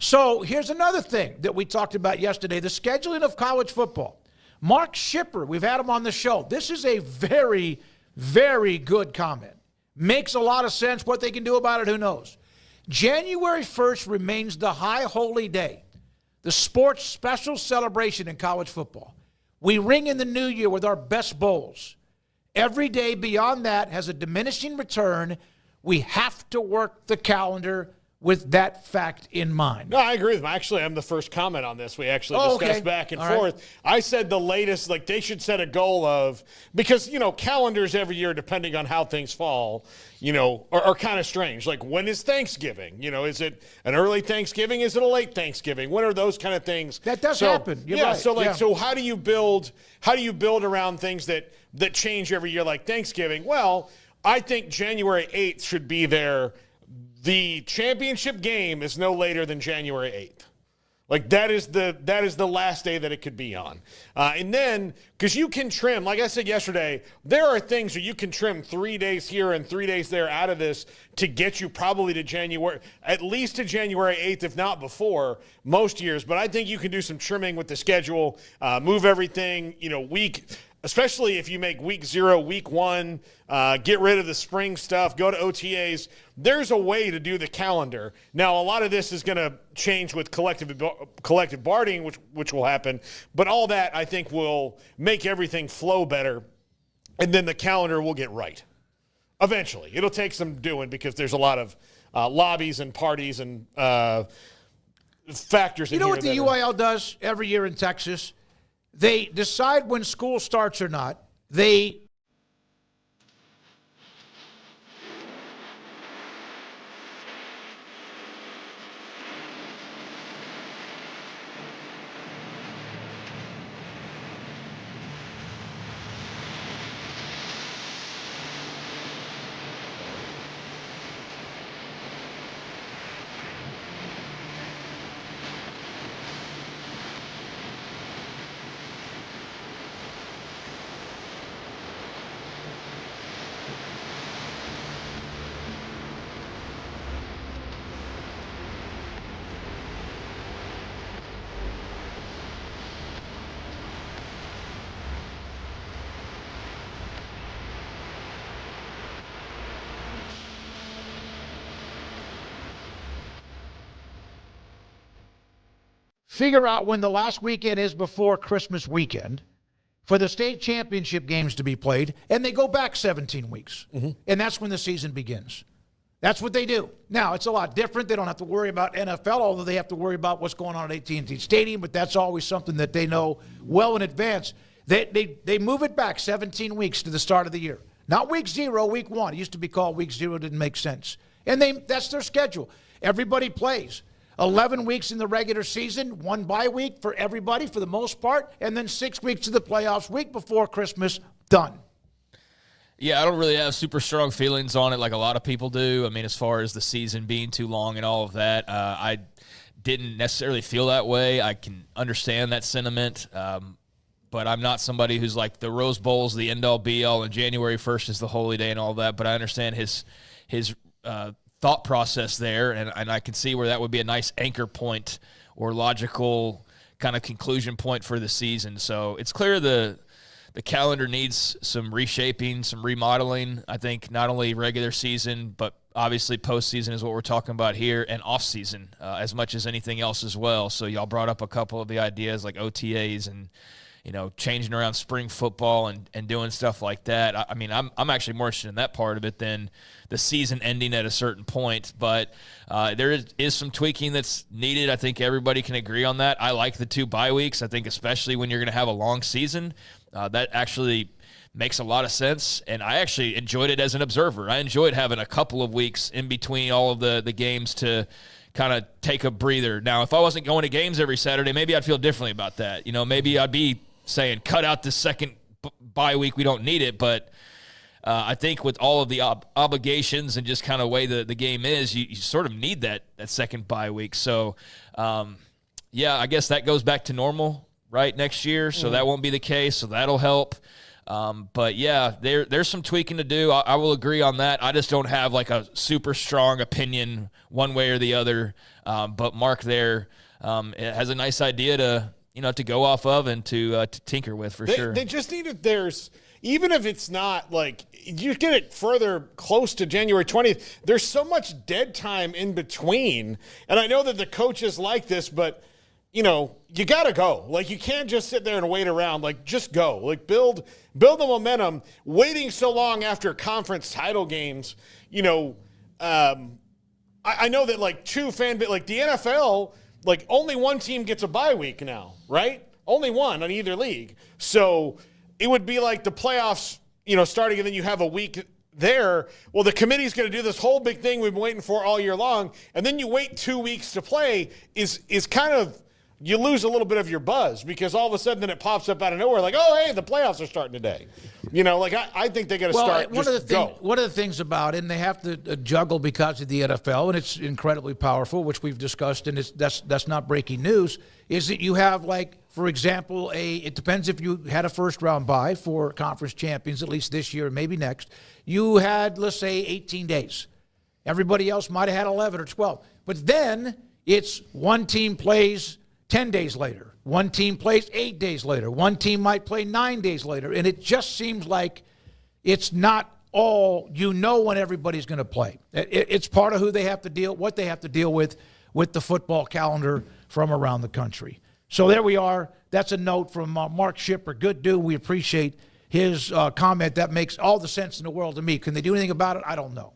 So here's another thing that we talked about yesterday, the scheduling of college football. Mark Schipper, we've had him on the show. This is a very, very good comment. Makes a lot of sense. What they can do about it, who knows? January 1st remains the high holy day, the sports special celebration in college football. We ring in the new year with our best bowls. Every day beyond that has a diminishing return. We have to work the calendar with that fact in mind. No, I agree with him. Actually, I'm the first comment on this. We actually discussed back and forth. Right. I said the latest, like they should set a goal of, because, calendars every year, depending on how things fall, are kind of strange. Like, when is Thanksgiving? Is it an early Thanksgiving? Is it a late Thanksgiving? When are those kind of things? That does happen. You're right. So how do you build around things that change every year, like Thanksgiving? Well, I think January 8th should be there. The championship game is no later than January 8th. Like, that is the last day that it could be on. And then, because you can trim, like I said yesterday, there are things that you can trim 3 days here and 3 days there out of this to get you probably to January, at least to January 8th, if not before, most years. But I think you can do some trimming with the schedule, move everything, especially if you make week 0, week 1, get rid of the spring stuff, go to OTAs. There's a way to do the calendar. Now, a lot of this is going to change with collective bargaining, which will happen. But all that, I think, will make everything flow better. And then the calendar will get right. Eventually. It'll take some doing because there's a lot of lobbies and parties and factors in here. You know what the UIL does every year in Texas? They decide when school starts or not. They figure out when the last weekend is before Christmas weekend for the state championship games to be played, and they go back 17 weeks. Mm-hmm. And that's when the season begins. That's what they do. Now, it's a lot different. They don't have to worry about NFL, although they have to worry about what's going on at AT&T Stadium, but that's always something that they know well in advance. They move it back 17 weeks to the start of the year. Not week 0, week 1. It used to be called week 0. Didn't make sense. And that's their schedule. Everybody plays. 11 weeks in the regular season, 1 bye week for everybody for the most part, and then 6 weeks to the playoffs, week before Christmas, done. Yeah, I don't really have super strong feelings on it like a lot of people do. I mean, as far as the season being too long and all of that, I didn't necessarily feel that way. I can understand that sentiment, but I'm not somebody who's like the Rose Bowl's the end-all, be-all, and January 1st is the holy day and all that, but I understand his thought process there, and I can see where that would be a nice anchor point or logical kind of conclusion point for the season. So it's clear the calendar needs some reshaping, some remodeling. I think not only regular season, but obviously postseason is what we're talking about here, and offseason as much as anything else as well. So y'all brought up a couple of the ideas like OTAs and changing around spring football and doing stuff like that. I mean, I'm actually more interested in that part of it than the season ending at a certain point. But there is some tweaking that's needed. I think everybody can agree on that. I like the 2 bye weeks. I think especially when you're going to have a long season, that actually makes a lot of sense. And I actually enjoyed it as an observer. I enjoyed having a couple of weeks in between all of the games to kind of take a breather. Now, if I wasn't going to games every Saturday, maybe I'd feel differently about that. Maybe I'd be saying cut out the second bye week, we don't need it. But I think with all of the obligations and just kind of way the game is, you sort of need that second bye week. So, yeah, I guess that goes back to normal, right, next year. So that won't be the case, so that'll help. But, yeah, there's some tweaking to do. I will agree on that. I just don't have like a super strong opinion one way or the other But Mark there has a nice idea to go off of and to tinker with for sure. They just need it. Even if it's not like you get it further close to January 20th, there's so much dead time in between. And I know that the coaches like this, but you got to go. Like, you can't just sit there and wait around. Like, just go. Like, build the momentum. Waiting so long after conference title games, I know that like like the NFL, like only one team gets a bye week now, right? Only one on either league. So it would be like the playoffs, starting, and then you have a week there. Well, the committee's going to do this whole big thing we've been waiting for all year long, and then you wait 2 weeks to play is kind of, you lose a little bit of your buzz because all of a sudden then it pops up out of nowhere like, oh, hey, the playoffs are starting today. I think they got to start. One of the things about it, and they have to juggle because of the NFL, and it's incredibly powerful, which we've discussed, and that's not breaking news, is that you have, like, for example, it depends if you had a first-round bye for conference champions, at least this year, maybe next. You had, let's say, 18 days. Everybody else might have had 11 or 12. But then it's one team plays 10 days later. One team plays 8 days later. One team might play 9 days later. And it just seems like it's not all when everybody's going to play. It's part of what they have to deal with the football calendar from around the country. So there we are. That's a note from Mark Schipper. Good dude. We appreciate his comment. That makes all the sense in the world to me. Can they do anything about it? I don't know.